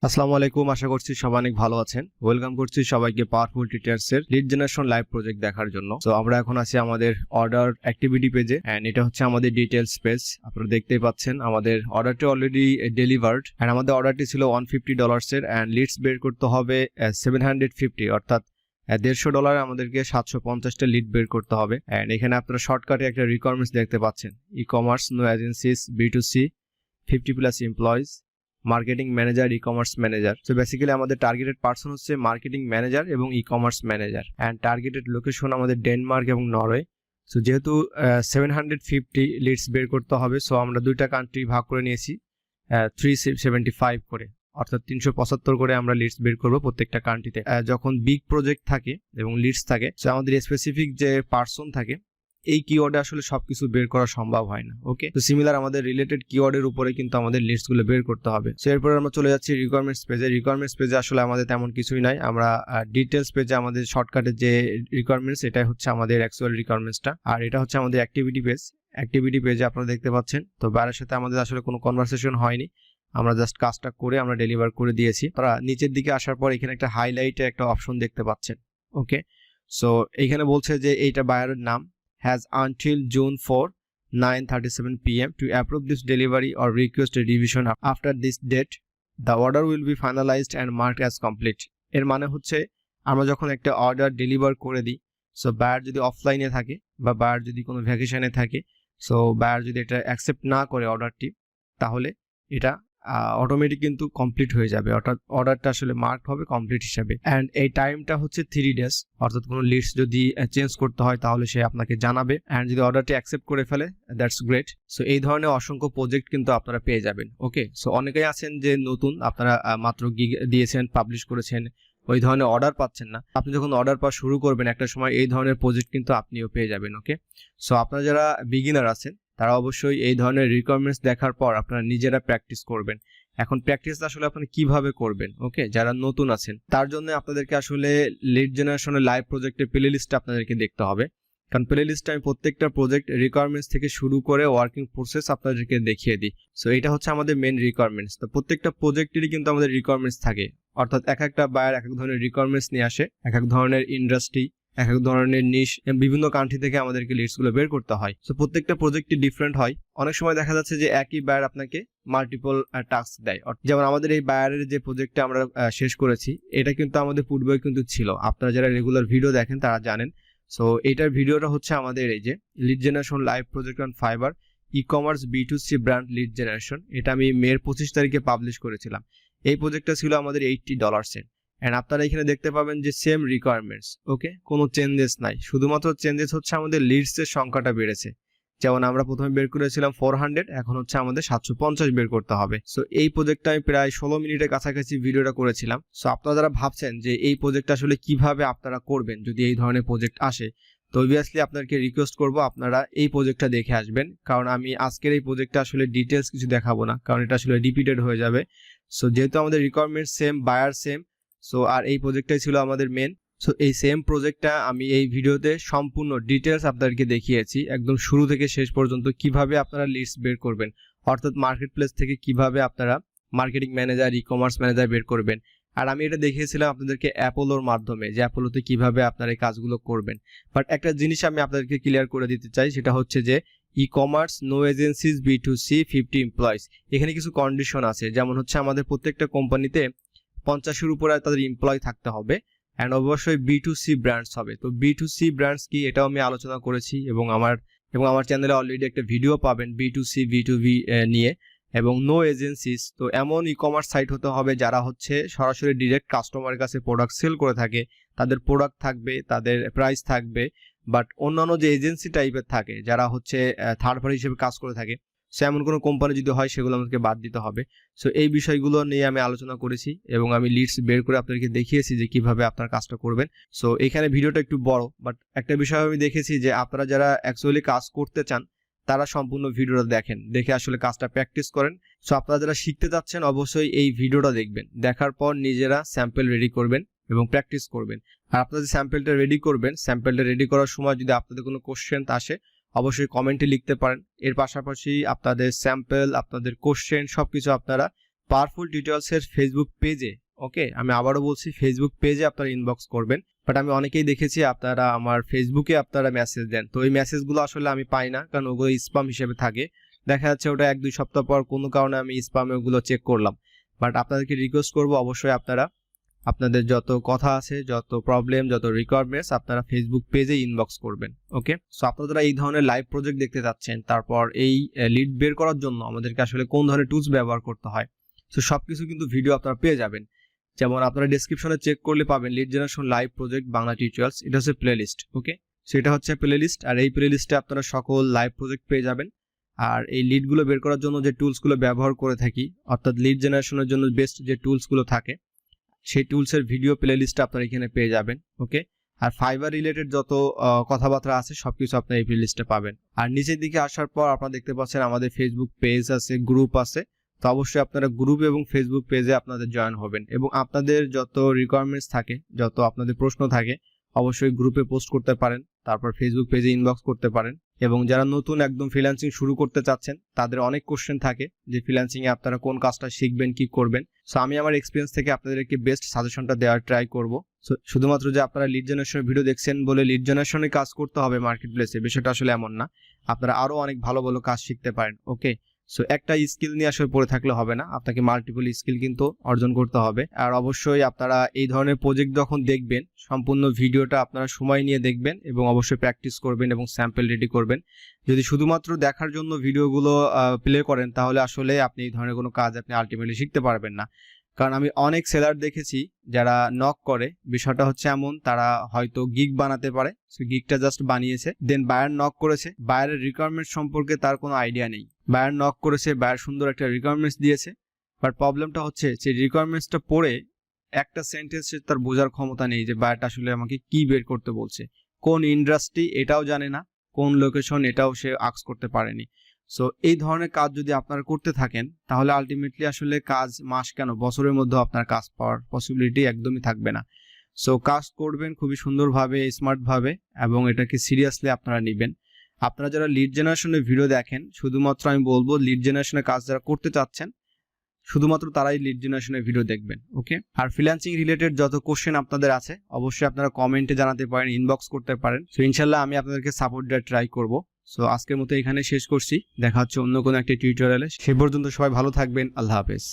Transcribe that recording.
আসসালামু আলাইকুম, আশা করছি সবাই অনেক ভালো আছেন। ওয়েলকাম করছি সবাইকে পাওয়ারফুল টিচার্স এর লিড জেনারেশন লাইভ প্রজেক্ট দেখার জন্য। তো আমরা এখন আছি আমাদের অর্ডার অ্যাক্টিভিটি পেজে এন্ড এটা হচ্ছে আমাদের ডিটেইলস পেজ। আপনারা দেখতেই পাচ্ছেন আমাদের অর্ডারটি অলরেডি ডেলিভার্ড এন্ড আমাদের অর্ডারটি ছিল $150 এর এন্ড লিডস বের করতে হবে 750, অর্থাৎ $150 আমাদেরকে 750টা লিড বের করতে হবে। এন্ড এখানে আপনারা শর্টকাটে একটা রিকোয়ারমেন্টস দেখতে পাচ্ছেন, e commerce, no agencies, B2C, 50+ employees, marketing manager, e commerce manager. So basically আমাদের টার্গেটেড পার্সন হচ্ছে মার্কেটিং ম্যানেজার এবং e commerce manager and targeted location আমাদের ডেনমার্ক এবং নরওয়ে। সো যেহেতু 750 লিডস বের করতে হবে, সো আমরা দুইটা কান্ট্রি ভাগ করে নিয়েছি 375 করে, অর্থাৎ 375 করে আমরা লিডস বের করব প্রত্যেকটা কান্ট্রিতে। যখন বিগ প্রজেক্ট থাকে এবং লিডস থাকে, সো আমাদের স্পেসিফিক যে পার্সন থাকে এই কিওয়ার্ডে আসলে সবকিছু বের করা সম্ভব হয় না। ওকে, তো সিমিলার আমাদের রিলেটেড কিওয়ার্ডের উপরে কিন্তু আমাদের লিস্ট গুলো বের করতে হবে। সো এরপর আমরা চলে যাচ্ছি রিকোয়ারমেন্টস পেজে। রিকোয়ারমেন্টস পেজে আসলে আমাদের তেমন কিছুই নাই, আমরা ডিটেইলস পেজে আমাদের শর্টকাটে যে রিকোয়ারমেন্টস, এটাই হচ্ছে আমাদের অ্যাকচুয়াল রিকোয়ারমেন্টসটা। আর এটা হচ্ছে আমাদের অ্যাক্টিভিটি পেজ। অ্যাক্টিভিটি পেজে আপনারা দেখতে পাচ্ছেন, তো বাইরের সাথে আমাদের আসলে কোনো কনভারসেশন হয়নি, আমরা জাস্ট কাজটা করে আমরা ডেলিভার করে দিয়েছি। তারা নিচের দিকে আসার পর এখানে একটা হাইলাইটে একটা অপশন দেখতে পাচ্ছেন। ওকে, সো এইখানে বলছে যে এইটা বায়ারের নাম, has until June 4, 9:37 p.m. to approve this delivery or request a revision after this date. The order will be finalized and marked as complete. এর মানে হচ্ছে আমরা যখন একটা অর্ডার ডেলিভার করে দিই, সো বায়ার যদি অফলাইনে থাকে বা বায়ার যদি কোনো ভ্যাকেশনে থাকে, সো বায়ার যদি এটা অ্যাকসেপ্ট না করে অর্ডারটি, তাহলে এটা অটোমেটিক কিন্তু কমপ্লিট হয়ে যাবে, অর্থাৎ অর্ডারটা আসলে মার্ক হবে কমপ্লিট হিসাবে। অ্যান্ড এই টাইমটা হচ্ছে 3 ডেজ, অর্থাৎ কোনো লিস্ট যদি চেঞ্জ করতে হয় তাহলে সে আপনাকে জানাবে। অ্যান্ড যদি অর্ডারটি অ্যাকসেপ্ট করে ফেলে, দ্যাটস গ্রেট। সো এই ধরনের অসংখ্য প্রজেক্ট কিন্তু আপনারা পেয়ে যাবেন। ওকে, সো অনেকেই আছেন যে নতুন, আপনারা মাত্র গিগ দিয়েছেন, পাবলিশ করেছেন, ওই ধরনের অর্ডার পাচ্ছেন না। আপনি যখন অর্ডার পাওয়া শুরু করবেন একটা সময় এই ধরনের প্রজেক্ট কিন্তু আপনিও পেয়ে যাবেন। ওকে, সো আপনারা যারা বিগিনার আছেন তারা অবশ্যই এই ধরনের রিকোয়ারমেন্টস দেখার পর আপনারা নিজেরা প্র্যাকটিস করবেন। এখন প্র্যাকটিস আসলে আপনি কিভাবে করবেন, ওকে, যারা নতুন আছেন তার জন্য আপনাদেরকে আসলে লিড জেনারেশনের লাইভ প্রজেক্টের প্লে লিস্টটা আপনাদেরকে দেখতে হবে। কারণ প্লে লিস্টে আমি প্রত্যেকটা প্রজেক্ট রিকোয়ারমেন্টস থেকে শুরু করে ওয়ার্কিং প্রসেস আপনাদেরকে দেখিয়ে দিই। সো এটা হচ্ছে আমাদের মেন রিকোয়ারমেন্টস। তো প্রত্যেকটা প্রজেক্টেরই কিন্তু আমাদের রিকোয়ারমেন্টস থাকে, অর্থাৎ এক একটা বায়ার এক এক ধরনের রিকোয়ারমেন্টস নিয়ে আসে, এক এক ধরনের ইন্ডাস্ট্রি, এক এক ধরনের নিশ, বিভিন্ন কান্ট্রি থেকে আমাদেরকে লিস্ট গুলো বের করতে হয়। সো প্রত্যেকটা প্রজেক্টই ডিফারেন্ট হয়। অনেক সময় দেখা যাচ্ছে যে একই বায়ার আপনাকে মাল্টিপল টাস্ক দেয়। যেমন আমাদের এই বায়ারের যে প্রজেক্টটা আমরা শেষ করেছি, এটা কিন্তু আমাদের পূর্বে কিন্তু ছিল, আপনারা যারা রেগুলার ভিডিও দেখেন তারা জানেন। সো এটার ভিডিওটা হচ্ছে আমাদের এই যে lead generation live project on fibre e commerce B2C brand lead generation. এটা আমি মের 25 তারিখে পাবলিশ করেছিলাম। এই প্রজেক্টটা ছিল আমাদের $80 এন্ড আপনারা এখানে দেখতে পাবেন যে সেম রিকোয়ারমেন্টস। ওকে, কোনো চেঞ্জেস নাই, শুধুমাত্র চেঞ্জেস হচ্ছে আমাদের লিডস এর সংখ্যাটা বেড়েছে। যেমন আমরা প্রথমে বের করেছিলাম 400, এখন হচ্ছে আমাদের 750 বের করতে হবে। সো এই প্রজেক্টটা আমি প্রায় 16 মিনিটের কাছাকাছি ভিডিওটা করেছিলাম। সো আপনারা যারা ভাবছেন যে এই প্রজেক্টটা আসলে কিভাবে আপনারা করবেন যদি এই ধরনের প্রজেক্ট আসে, তো অবভিয়াসলি আপনাদেরকে রিকোয়েস্ট করব আপনারা এই প্রজেক্টটা দেখে আসবেন। কারণ আমি আজকের এই প্রজেক্টটা আসলে ডিটেলস কিছু দেখাবো না, কারণ এটা আসলে রিপিটেড হয়ে যাবে। সো যেহেতু আমাদের requirement same, buyer same, so আর এই প্রজেক্টটাই ছিল আমাদের মেন। সো এই সেম প্রজেক্টটা আমি এই ভিডিওতে সম্পূর্ণ ডিটেলস আপনাদেরকে দেখিয়েছি, একদম শুরু থেকে শেষ পর্যন্ত কিভাবে আপনারা লিস্ট বের করবেন, অর্থাৎ মার্কেট প্লেস থেকে কিভাবে আপনারা marketing manager, e commerce manager বের করবেন। আর আমি এটা দেখিয়েছিলাম আপনাদেরকে অ্যাপোলোর মাধ্যমে, যে অ্যাপোলোতে কিভাবে আপনারা এই কাজগুলো করবেন। বাট একটা জিনিস আমি আপনাদেরকে ক্লিয়ার করে দিতে চাই, সেটা হচ্ছে যে e commerce, no agencies, B2C, 50 employees, এখানে কিছু কন্ডিশন আছে। যেমন হচ্ছে আমাদের প্রত্যেকটা কোম্পানিতে 50-এর উপরে তাদের এমপ্লয় থাকতে হবে অ্যান্ড অবশ্যই B2C ব্র্যান্ডস হবে। তো B2C ব্র্যান্ডস কি এটাও আমি আলোচনা করেছি এবং আমার চ্যানেলে অলরেডি একটা ভিডিও পাবেন B2C B2B নিয়ে। এবং নো এজেন্সিস, তো এমন ই কমার্স সাইট হতে হবে যারা হচ্ছে সরাসরি ডিরেক্ট কাস্টমারের কাছে প্রোডাক্ট সেল করে থাকে, তাদের প্রোডাক্ট থাকবে, তাদের প্রাইস থাকবে। বাট অন্যান্য যে এজেন্সি টাইপের থাকে, যারা হচ্ছে থার্ড পার্টি হিসেবে কাজ করে থাকে, সো এমন কোনো কোম্পানি যদি হয় সেগুলো আমাদেরকে বাদ দিতে হবে। সো এই বিষয়গুলো নিয়ে আমি আলোচনা করেছি এবং আমি লিডস বের করে আপনাদেরকে দেখিয়েছি যে কিভাবে আপনার কাজটা করবেন। সো এখানে ভিডিওটা একটু বড়, বাট একটা বিষয় আমি দেখেছি যে আপনারা যারা অ্যাকচুয়ালি কাজ করতে চান তারা সম্পূর্ণ ভিডিওটা দেখেন, দেখে আসলে কাজটা প্র্যাকটিস করেন। সো আপনারা যারা শিখতে যাচ্ছেন অবশ্যই এই ভিডিওটা দেখবেন, দেখার পর নিজেরা স্যাম্পল রেডি করবেন এবং প্র্যাকটিস করবেন। আর আপনারা যে স্যাম্পলটা রেডি করবেন, স্যাম্পলটা রেডি করার সময় যদি আপনাদের কোনো কোশ্চেন আসে অবশ্যই কমেন্টে লিখতে পারেন। এর পাশাপাশি আপনাদের স্যাম্পল, আপনাদের কোশ্চেন সবকিছু আপনারা পাওয়ারফুল টিউটোরিয়ালসের ফেসবুক পেজে, ওকে, আমি আবারও বলছি ফেসবুক পেজে আপনারা ইনবক্স করবেন। বাট আমি অনেকেই দেখেছি আপনারা আমার ফেসবুকে আপনারা মেসেজ দেন, তো এই মেসেজগুলো আসলে আমি পাই না, কারণ ওগুলো স্প্যাম হিসেবে থাকে। দেখা যাচ্ছে ওটা 1-2 সপ্তাহ পর কোনো কারণে আমি স্প্যামে ওগুলো চেক করলাম। বাট আপনাদেরকে রিকোয়েস্ট করবো অবশ্যই আপনারা আপনাদের যত কথা আছে, যত প্রবলেম, যত রিকোয়ারমেন্টস আপনারা ফেসবুক পেজে ইনবক্স করবেন। ওকে, সো আপনারা এই ধরনের লাইভ প্রজেক্ট দেখতে যাচ্ছেন, তারপর এই লিড বের করার জন্য আমাদেরকে আসলে কোন ধরনের টুলস ব্যবহার করতে হয়, সো সবকিছু কিন্তু ভিডিও আপনারা পেয়ে যাবেন। যেমন আপনারা ডেসক্রিপশনে চেক করলে পাবেন lead generation live project Bangla tutorials, এটা হচ্ছে প্লেলিস্ট। ওকে, সো এটা হচ্ছে প্লেলিস্ট, আর এই প্লেলিস্টে আপনারা সকল লাইভ প্রজেক্ট পেয়ে যাবেন। আর এই লিডগুলো বের করার জন্য যে টুলসগুলো ব্যবহার করে থাকি, অর্থাৎ লিড জেনারেশনের জন্য বেস্ট যে টুলসগুলো থাকে, সেই টুলসের ভিডিও প্লেলিস্টটা আপনারা এখানে পেয়ে যাবেন। ওকে, আর ফাইবার রিলেটেড যত কথাবার্তা আছে সবকিছু আপনারা এই প্লেলিস্টে পাবেন। আর নিচের দিকে আসার পর আপনারা দেখতে পাচ্ছেন আমাদের ফেসবুক পেজ আছে, গ্রুপ আছে। তো অবশ্যই আপনারা গ্রুপ এবং ফেসবুক পেজে আপনাদের জয়েন হবেন, এবং আপনাদের যত রিকোয়ারমেন্টস থাকে, যত আপনাদের প্রশ্ন থাকে, অবশ্যই গ্রুপে পোস্ট করতে পারেন, তারপর ফেসবুক পেজে ইনবক্স করতে পারেন। এবং যারা নতুন একদম ফ্রিল্যান্সিং শুরু করতে চাচ্ছেন, তাদের অনেক কোশ্চেন থাকে যে ফ্রিল্যান্সিং এ আপনারা কোন কাজটা শিখবেন, কি করবেন। সো আমি আমার এক্সপিরিয়েন্স থেকে আপনাদেরকে বেস্ট সাজেশনটা দেওয়ার ট্রাই করব। সো শুধুমাত্র যে আপনারা লিড জেনারেশনের ভিডিও দেখছেন বলে লিড জেনারেশনে কাজ করতে হবে মার্কেট প্লেসে, বিষয়টা আসলে এমন না। আপনারা আরো অনেক ভালো ভালো কাজ শিখতে পারেন। ওকে, সো একটা স্কিল নিয়ে আসলে পড়ে থাকলে হবে না, আপনাকে মাল্টিপল স্কিল কিন্তু অর্জন করতে হবে। আর অবশ্যই আপনারা এই ধরনের প্রজেক্ট যখন দেখবেন, সম্পূর্ণ ভিডিওটা আপনারা সময় নিয়ে দেখবেন এবং অবশ্যই প্র্যাকটিস করবেন এবং স্যাম্পল রেডি করবেন। যদি শুধুমাত্র দেখার জন্য ভিডিওগুলো প্লে করেন, তাহলে আসলে আপনি এই ধরনের কোনো কাজ আপনি আলটিমেটলি শিখতে পারবেন না। কারণ আমি অনেক সেলার দেখেছি যারা নক করে, বিষয়টা হচ্ছে এমন, তারা হয়তো গিগ বানাতে পারে, সো গিগটা জাস্ট বানিয়েছে, দেন বায়ার নক করেছে, বায়ারের রিকোয়ারমেন্ট সম্পর্কে তার কোনো আইডিয়া নেই। বায়ার নক করেছে, বায়ার সুন্দর একটা রিকোয়ারমেন্টস দিয়েছে, বাট প্রবলেমটা হচ্ছে যে রিকোয়ারমেন্টসটা পড়ে একটা সেন্টেন্সে তার বোঝার ক্ষমতা নেই যে বায়ারটা আসলে আমাকে কি বের করতে বলছে, কোন ইন্ডাস্ট্রি এটাও জানে না, কোন লোকেশন এটাও সে আস্ক করতে পারেনি। সো এই ধরনের কাজ যদি আপনারা করতে থাকেন, তাহলে আলটিমেটলি আসলে কাজ মাস কেন বছরের মধ্যে আপনার কাজ পাওয়ার পসিবিলিটি একদমই থাকবে না। সো কাজ করবেন খুবই সুন্দরভাবে, স্মার্টভাবে, এবং এটাকে সিরিয়াসলি আপনারা নেবেন। আপনারা যারা লিড জেনারেশনের ভিডিও দেখেন, শুধুমাত্র আমি বলবো লিড জেনারেশনের কাজ যারা করতে চাচ্ছেন, শুধুমাত্র তারাই লিড জেনারেশনের ভিডিও দেখবেন। ওকে, আর ফ্রিল্যান্সিং রিলেটেড যত কোশ্চেন আপনাদের আছে, অবশ্যই আপনারা কমেন্টে জানাতে পারেন, ইনবক্স করতে পারেন। সো ইনশাল্লাহ আমি আপনাদেরকে সাপোর্ট দেওয়ার ট্রাই করব। সো আজকের মতো এখানে শেষ করছি, দেখা হচ্ছে অন্য কোনো একটা টিউটোরিয়ালে। সে পর্যন্ত সবাই ভালো থাকবেন, আল্লাহ হাফেজ।